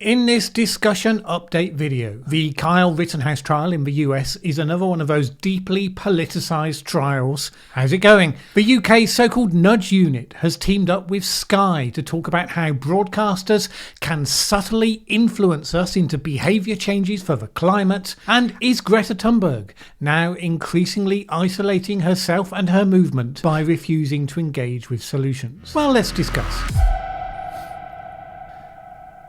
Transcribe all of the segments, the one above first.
In this discussion update video, the Kyle Rittenhouse trial in the US is another one of those deeply politicised trials. How's it going? The UK's so-called Nudge Unit has teamed up with Sky to talk about how broadcasters can subtly influence us into behaviour changes for the climate, and is Greta Thunberg now increasingly isolating herself and her movement by refusing to engage with solutions? Well, let's discuss.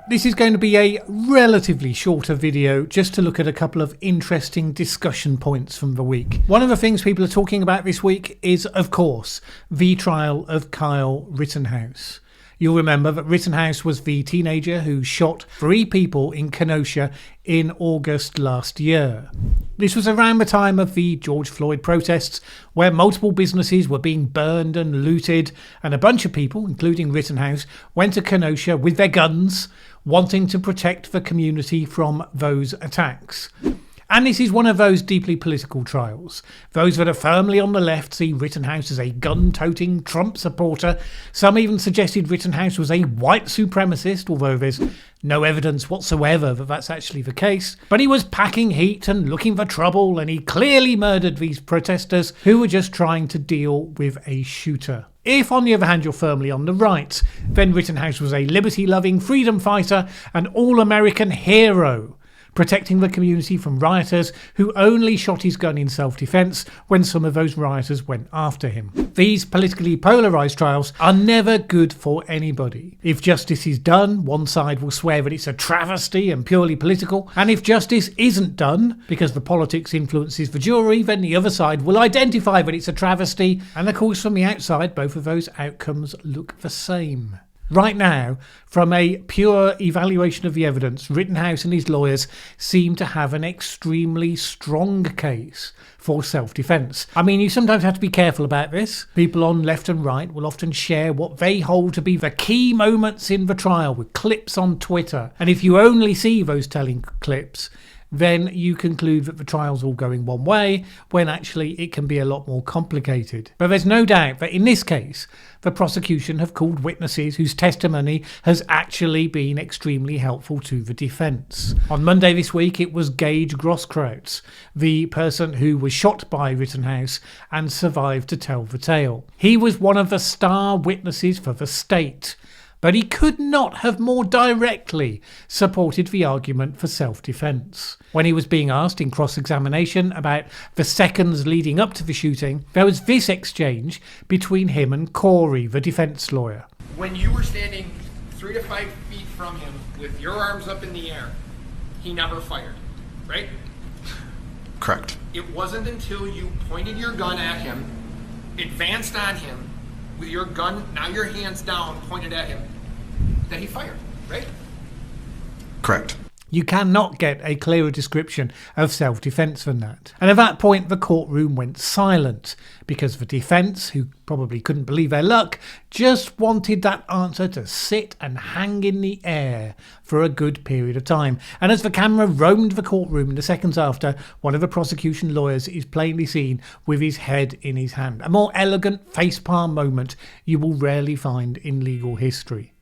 This is going to be a relatively shorter video just to look at a couple of interesting discussion points from the week. One of the things people are talking about this week is, of course, the trial of Kyle Rittenhouse. You'll remember that Rittenhouse was the teenager who shot 3 people in Kenosha in August last year. This was around the time of the George Floyd protests, where multiple businesses were being burned and looted, and a bunch of people, including Rittenhouse, went to Kenosha with their guns, wanting to protect the community from those attacks. And this is one of those deeply political trials. Those that are firmly on the left see Rittenhouse as a gun-toting Trump supporter. Some even suggested Rittenhouse was a white supremacist, although there's no evidence whatsoever that that's actually the case. But he was packing heat and looking for trouble, and he clearly murdered these protesters who were just trying to deal with a shooter. If, on the other hand, you're firmly on the right, then Rittenhouse was a liberty-loving freedom fighter, an all-American hero, protecting the community from rioters who only shot his gun in self-defense when some of those rioters went after him. These politically polarised trials are never good for anybody. If justice is done, one side will swear that it's a travesty and purely political, and if justice isn't done because the politics influences the jury, then the other side will identify that it's a travesty, and of course from the outside both of those outcomes look the same. Right now, from a pure evaluation of the evidence, Rittenhouse and his lawyers seem to have an extremely strong case for self-defense. I mean, you sometimes have to be careful about this. People on left and right will often share what they hold to be the key moments in the trial with clips on Twitter. And if you only see those telling clips, then you conclude that the trial's all going one way, when actually it can be a lot more complicated. But there's no doubt that in this case, the prosecution have called witnesses whose testimony has actually been extremely helpful to the defence. On Monday this week, it was Gage Grosskreutz, the person who was shot by Rittenhouse and survived to tell the tale. He was one of the star witnesses for the state, but he could not have more directly supported the argument for self-defense. When he was being asked in cross-examination about the seconds leading up to the shooting, there was this exchange between him and Corey, the defense lawyer. When you were standing 3 to 5 feet from him with your arms up in the air, he never fired, right? Correct. It wasn't until you pointed your gun at him, advanced on him, with your gun, now your hands down, pointed at him, that he fired, right? Correct. You cannot get a clearer description of self-defense than that. And at that point, the courtroom went silent because the defense, who probably couldn't believe their luck, just wanted that answer to sit and hang in the air for a good period of time. And as the camera roamed the courtroom in the seconds after, one of the prosecution lawyers is plainly seen with his head in his hand. A more elegant facepalm moment you will rarely find in legal history.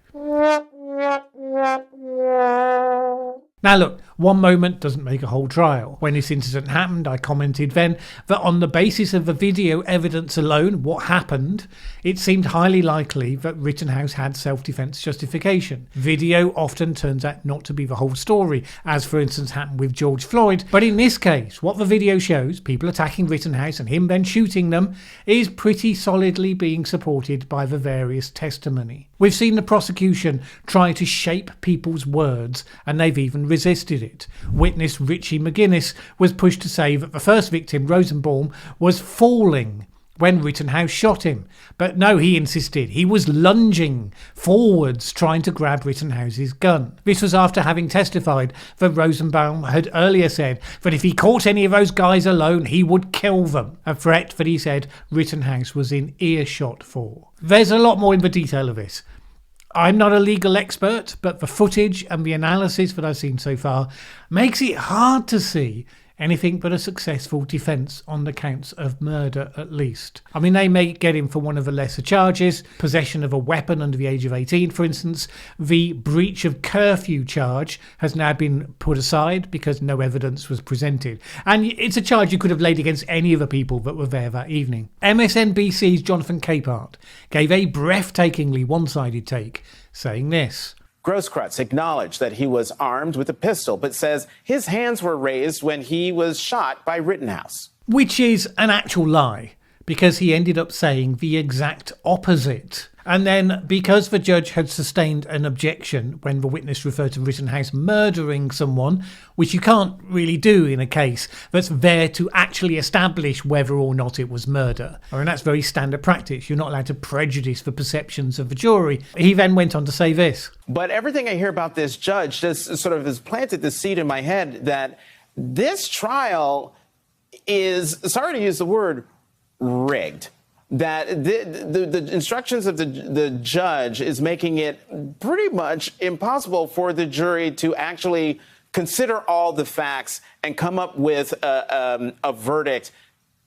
Now look, one moment doesn't make a whole trial. When this incident happened, I commented then that on the basis of the video evidence alone, what happened, it seemed highly likely that Rittenhouse had self-defense justification. Video often turns out not to be the whole story, as for instance happened with George Floyd. But in this case, what the video shows, people attacking Rittenhouse and him then shooting them, is pretty solidly being supported by the various testimony. We've seen the prosecution try to shape people's words, and they've even resisted it. Witness Richie McGinnis was pushed to say that the first victim, Rosenbaum, was falling when Rittenhouse shot him. But no, he insisted he was lunging forwards trying to grab Rittenhouse's gun. This was after having testified that Rosenbaum had earlier said that if he caught any of those guys alone, he would kill them. A threat that he said Rittenhouse was in earshot for. There's a lot more in the detail of this. I'm not a legal expert, but the footage and the analysis that I've seen so far makes it hard to see anything but a successful defence on the counts of murder at least. I mean, they may get him for one of the lesser charges, possession of a weapon under the age of 18 for instance. The breach of curfew charge has now been put aside because no evidence was presented, and it's a charge you could have laid against any of the people that were there that evening. MSNBC's Jonathan Capehart gave a breathtakingly one-sided take, saying this. Grosskreutz acknowledged that he was armed with a pistol, but says his hands were raised when he was shot by Rittenhouse. Which is an actual lie, because he ended up saying the exact opposite. And then, because the judge had sustained an objection when the witness referred to Rittenhouse murdering someone, which you can't really do in a case that's there to actually establish whether or not it was murder. I mean, that's very standard practice. You're not allowed to prejudice the perceptions of the jury. He then went on to say this. But everything I hear about this judge just sort of has planted the seed in my head that this trial is, sorry to use the word, rigged. That the instructions of the judge is making it pretty much impossible for the jury to actually consider all the facts and come up with a verdict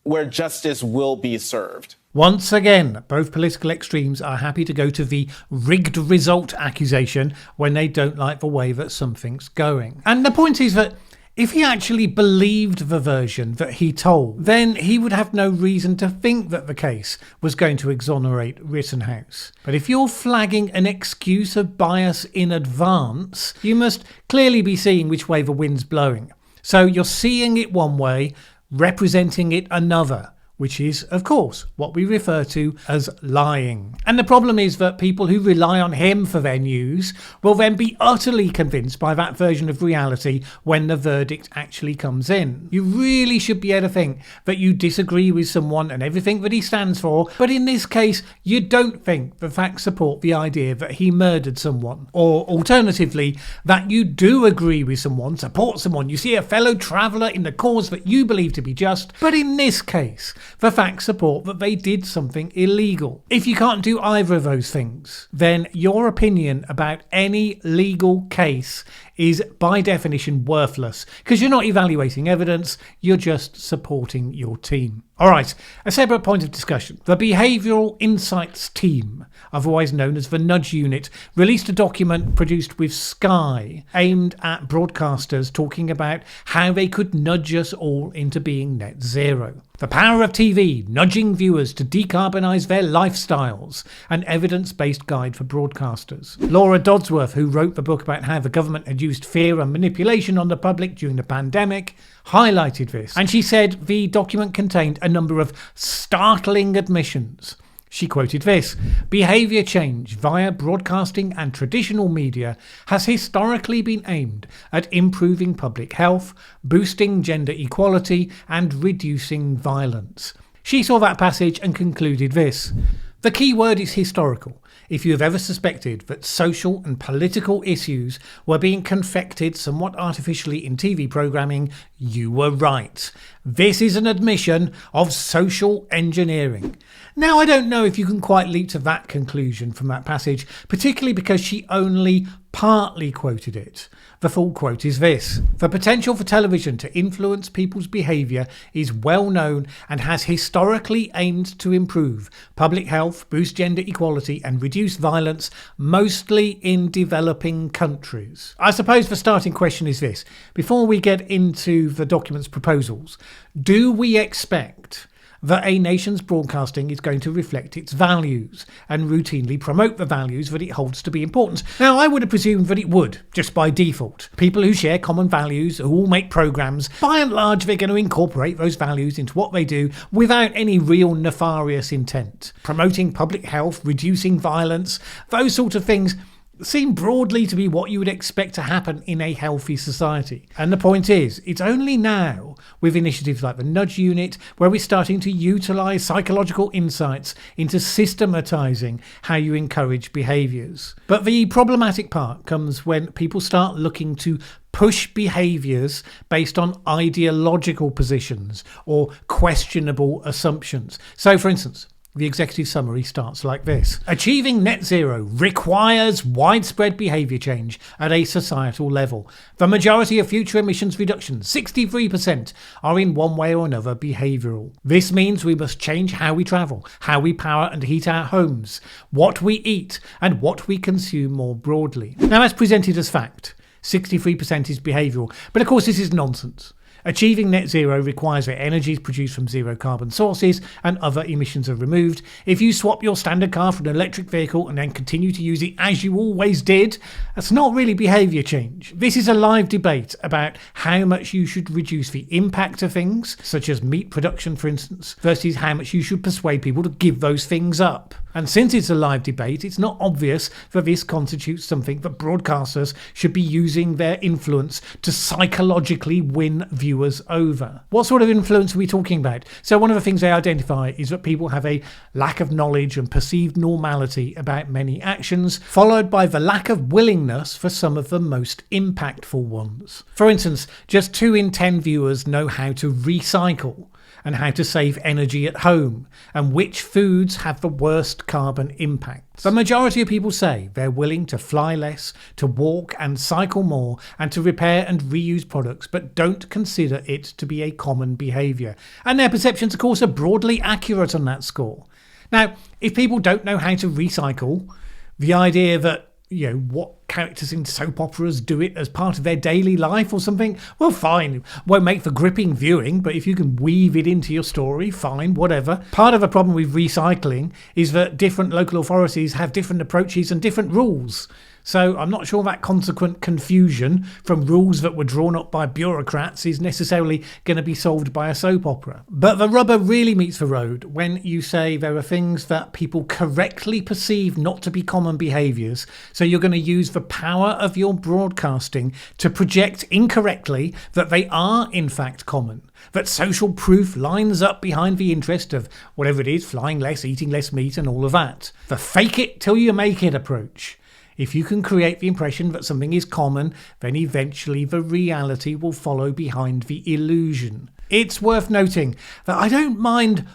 where justice will be served. Once again, both political extremes are happy to go to the rigged result accusation when they don't like the way that something's going. And the point is that if he actually believed the version that he told, then he would have no reason to think that the case was going to exonerate Rittenhouse. But if you're flagging an excuse of bias in advance, you must clearly be seeing which way the wind's blowing. So you're seeing it one way, representing it another, which is, of course, what we refer to as lying. And the problem is that people who rely on him for their news will then be utterly convinced by that version of reality when the verdict actually comes in. You really should be able to think that you disagree with someone and everything that he stands for, but in this case, you don't think the facts support the idea that he murdered someone. Or alternatively, that you do agree with someone, support someone, you see a fellow traveller in the cause that you believe to be just, but in this case, the facts support that they did something illegal. If you can't do either of those things, then your opinion about any legal case is by definition worthless, because you're not evaluating evidence, you're just supporting your team. Alright, a separate point of discussion. The Behavioural Insights team, otherwise known as the Nudge Unit, released a document produced with Sky aimed at broadcasters talking about how they could nudge us all into being net zero. The power of TV, nudging viewers to decarbonise their lifestyles, an evidence-based guide for broadcasters. Laura Dodsworth, who wrote the book about how the government had used fear and manipulation on the public during the pandemic, highlighted this. And she said the document contained a number of startling admissions. She quoted this: behaviour change via broadcasting and traditional media has historically been aimed at improving public health, boosting gender equality and reducing violence. She saw that passage and concluded this: the key word is historical. If you have ever suspected that social and political issues were being confected somewhat artificially in TV programming, you were right. This is an admission of social engineering. Now, I don't know if you can quite leap to that conclusion from that passage, particularly because she only partly quoted it. The full quote is this: the potential for television to influence people's behaviour is well known and has historically aimed to improve public health, boost gender equality and reduce violence, mostly in developing countries. I suppose the starting question is this: before we get into the document's proposals, do we expect that a nation's broadcasting is going to reflect its values and routinely promote the values that it holds to be important? Now, I would have presumed that it would, just by default. People who share common values, who all make programmes, by and large they're going to incorporate those values into what they do without any real nefarious intent. Promoting public health, reducing violence, those sort of things seem broadly to be what you would expect to happen in a healthy society. And the point is, it's only now, with initiatives like the Nudge Unit, where we're starting to utilise psychological insights into systematising how you encourage behaviours. But the problematic part comes when people start looking to push behaviours based on ideological positions or questionable assumptions. So, for instance, The executive summary starts like this. Achieving net zero requires widespread behaviour change at a societal level. The majority of future emissions reductions, 63%, are in one way or another behavioural. This means we must change how we travel, how we power and heat our homes, what we eat, and what we consume more broadly. Now, as presented as fact, 63% is behavioural, but of course this is nonsense. Achieving net zero requires that energy is produced from zero carbon sources and other emissions are removed. If you swap your standard car for an electric vehicle and then continue to use it as you always did, that's not really behaviour change. This is a live debate about how much you should reduce the impact of things, such as meat production for instance, versus how much you should persuade people to give those things up. And since it's a live debate, it's not obvious that this constitutes something that broadcasters should be using their influence to psychologically win viewers over. What sort of influence are we talking about? So one of the things they identify is that people have a lack of knowledge and perceived normality about many actions, followed by the lack of willingness for some of the most impactful ones. For instance, just 2 in 10 viewers know how to recycle and how to save energy at home, and which foods have the worst carbon impact. The majority of people say they're willing to fly less, to walk and cycle more, and to repair and reuse products, but don't consider it to be a common behaviour. And their perceptions, of course, are broadly accurate on that score. Now, if people don't know how to recycle, the idea that what characters in soap operas do it as part of their daily life or something, well, fine. Won't make for gripping viewing, but if you can weave it into your story, fine, whatever. Part of the problem with recycling is that different local authorities have different approaches and different rules. So I'm not sure that consequent confusion from rules that were drawn up by bureaucrats is necessarily going to be solved by a soap opera. But the rubber really meets the road when you say there are things that people correctly perceive not to be common behaviours, so you're going to use the power of your broadcasting to project incorrectly that they are in fact common. That social proof lines up behind the interest of whatever it is, flying less, eating less meat and all of that. The fake it till you make it approach. If you can create the impression that something is common, then eventually the reality will follow behind the illusion. It's worth noting that I don't mind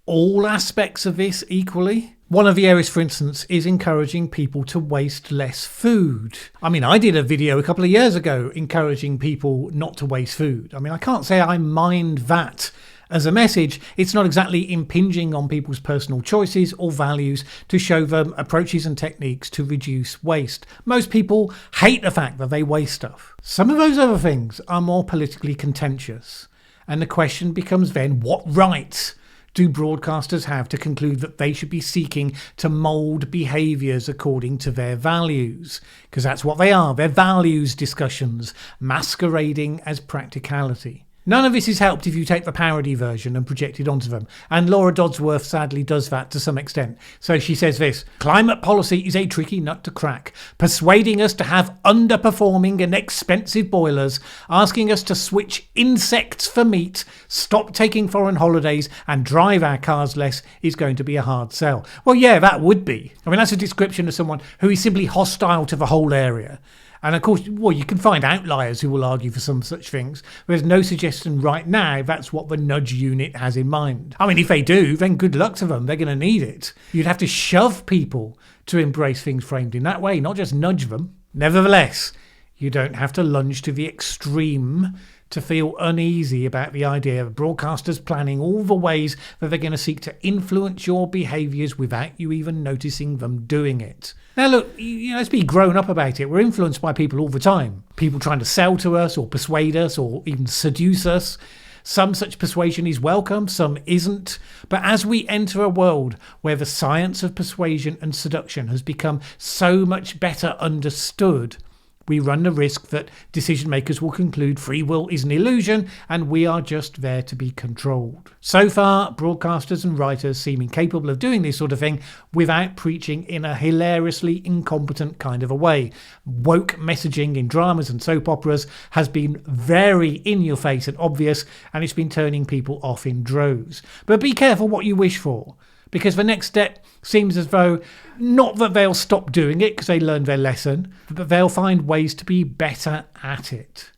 all aspects of this equally. One of the areas, for instance, is encouraging people to waste less food. I mean, I did a video a couple of years ago encouraging people not to waste food. I mean, I can't say I mind that. As a message, it's not exactly impinging on people's personal choices or values to show them approaches and techniques to reduce waste. Most people hate the fact that they waste stuff. Some of those other things are more politically contentious. And the question becomes then, what right do broadcasters have to conclude that they should be seeking to mould behaviours according to their values? Because that's what they are, they're values discussions, masquerading as practicality. None of this is helped if you take the parody version and project it onto them. And Laura Dodsworth sadly does that to some extent. So she says this: climate policy is a tricky nut to crack, persuading us to have underperforming and expensive boilers, asking us to switch insects for meat, stop taking foreign holidays and drive our cars less is going to be a hard sell. Well, yeah, that would be. I mean, that's a description of someone who is simply hostile to the whole area. And of course, well, you can find outliers who will argue for some such things. There's no suggestion right now that's what the nudge unit has in mind. I mean, if they do, then good luck to them. They're going to need it. You'd have to shove people to embrace things framed in that way, not just nudge them. Nevertheless, you don't have to lunge to the extreme to feel uneasy about the idea of broadcasters planning all the ways that they're going to seek to influence your behaviours without you even noticing them doing it. Now look, let's be grown up about it. We're influenced by people all the time. People trying to sell to us or persuade us or even seduce us. Some such persuasion is welcome, some isn't. But as we enter a world where the science of persuasion and seduction has become so much better understood, we run the risk that decision makers will conclude free will is an illusion and we are just there to be controlled. So far, broadcasters and writers seem incapable of doing this sort of thing without preaching in a hilariously incompetent kind of a way. Woke messaging in dramas and soap operas has been very in your face and obvious, and it's been turning people off in droves. But be careful what you wish for, because the next step seems as though not that they'll stop doing it because they learned their lesson, but they'll find ways to be better at it.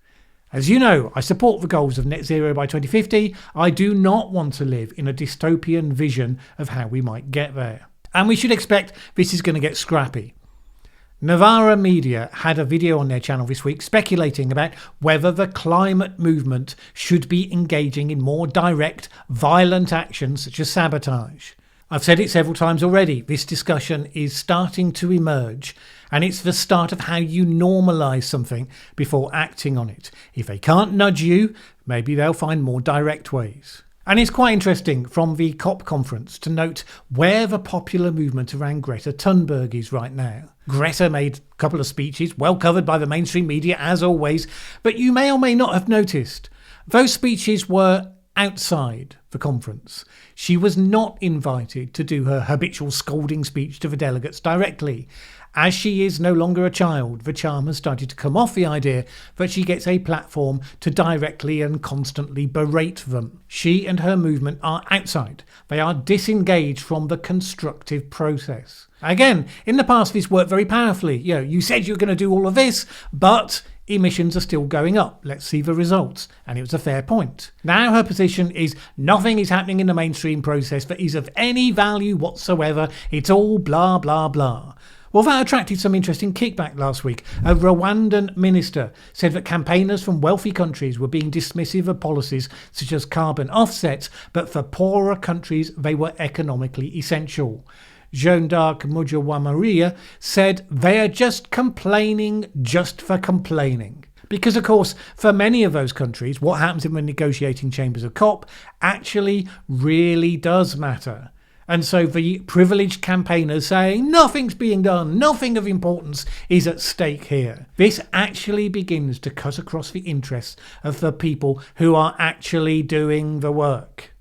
As you know, I support the goals of net zero by 2050. I do not want to live in a dystopian vision of how we might get there. And we should expect this is going to get scrappy. Novara Media had a video on their channel this week speculating about whether the climate movement should be engaging in more direct, violent actions such as sabotage. I've said it several times already, this discussion is starting to emerge, and it's the start of how you normalise something before acting on it. If they can't nudge you, maybe they'll find more direct ways. And it's quite interesting from the COP conference to note where the popular movement around Greta Thunberg is right now. Greta made a couple of speeches, well covered by the mainstream media as always, but you may or may not have noticed, those speeches were outside the conference. She was not invited to do her habitual scolding speech to the delegates directly. As she is no longer a child, the charm has started to come off the idea that she gets a platform to directly and constantly berate them. She and her movement are outside. They are disengaged from the constructive process. Again, in the past this worked very powerfully. You said you were going to do all of this, but emissions are still going up. Let's see the results. And it was a fair point. Now her position is nothing is happening in the mainstream process that is of any value whatsoever. It's all blah, blah, blah. Well, that attracted some interesting kickback last week. A Rwandan minister said that campaigners from wealthy countries were being dismissive of policies such as carbon offsets, but for poorer countries they were economically essential. Jeanne d'Arc Mujawamaria said they are just complaining just for complaining. Because, of course, for many of those countries, what happens in the negotiating chambers of COP actually really does matter. And so the privileged campaigners saying nothing's being done, nothing of importance is at stake here. This actually begins to cut across the interests of the people who are actually doing the work.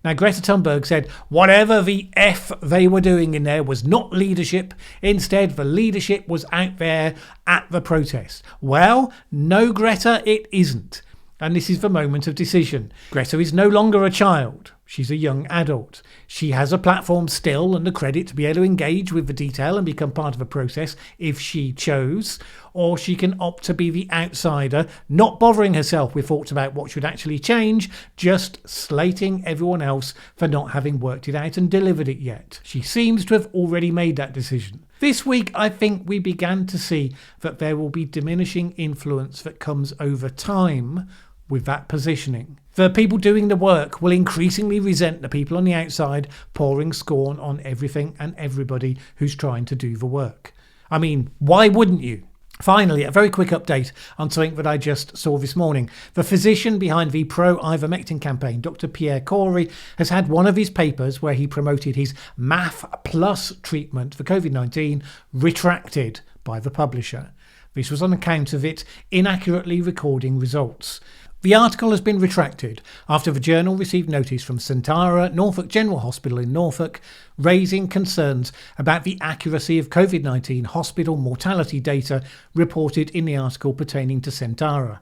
Now, Greta Thunberg said whatever the F they were doing in there was not leadership. Instead, the leadership was out there at the protest. Well, no, Greta, it isn't. And this is the moment of decision. Greta is no longer a child. She's a young adult. She has a platform still and the credit to be able to engage with the detail and become part of a process if she chose. Or she can opt to be the outsider, not bothering herself with thoughts about what should actually change, just slating everyone else for not having worked it out and delivered it yet. She seems to have already made that decision. This week, I think we began to see that there will be diminishing influence that comes over time with that positioning. The people doing the work will increasingly resent the people on the outside pouring scorn on everything and everybody who's trying to do the work. I mean, why wouldn't you? Finally, a very quick update on something that I just saw this morning. The physician behind the pro-Ivermectin campaign, Dr. Pierre Corey, has had one of his papers where he promoted his MAF Plus treatment for COVID-19 retracted by the publisher. This was on account of it inaccurately recording results. The article has been retracted after the journal received notice from Centara, Norfolk General Hospital in Norfolk, raising concerns about the accuracy of COVID-19 hospital mortality data reported in the article pertaining to Centara.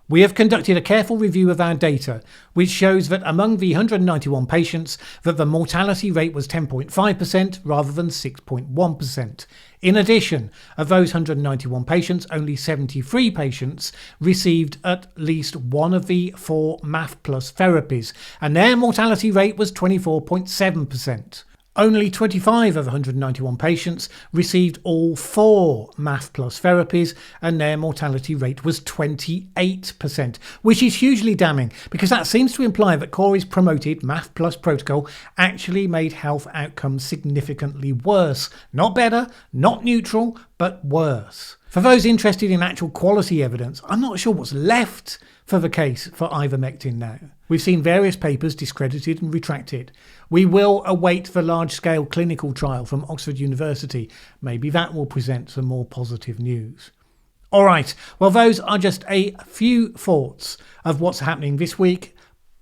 We have conducted a careful review of our data, which shows that among the 191 patients, that the mortality rate was 10.5% rather than 6.1%. In addition, of those 191 patients, only 73 patients received at least one of the 4 MAF Plus therapies, and their mortality rate was 24.7%. Only 25 of 191 patients received all 4 MAF Plus therapies, and their mortality rate was 28%, which is hugely damning because that seems to imply that Corey's promoted MAF Plus protocol actually made health outcomes significantly worse. Not better, not neutral, but worse. For those interested in actual quality evidence, I'm not sure what's left for the case for Ivermectin now. We've seen various papers discredited and retracted. We will await the large-scale clinical trial from Oxford University. Maybe that will present some more positive news. All right, well, those are just a few thoughts of what's happening this week.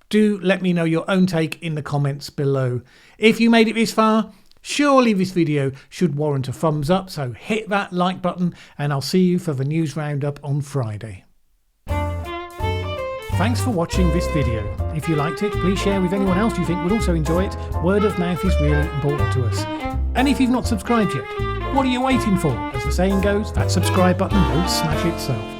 Do let me know your own take in the comments below. If you made it this far, surely this video should warrant a thumbs up, so hit that like button and I'll see you for the news roundup on Friday. Thanks for watching this video. If you liked it, please share with anyone else you think would also enjoy it. Word of mouth is really important to us. And if you've not subscribed yet, what are you waiting for? As the saying goes, that subscribe button won't smash itself.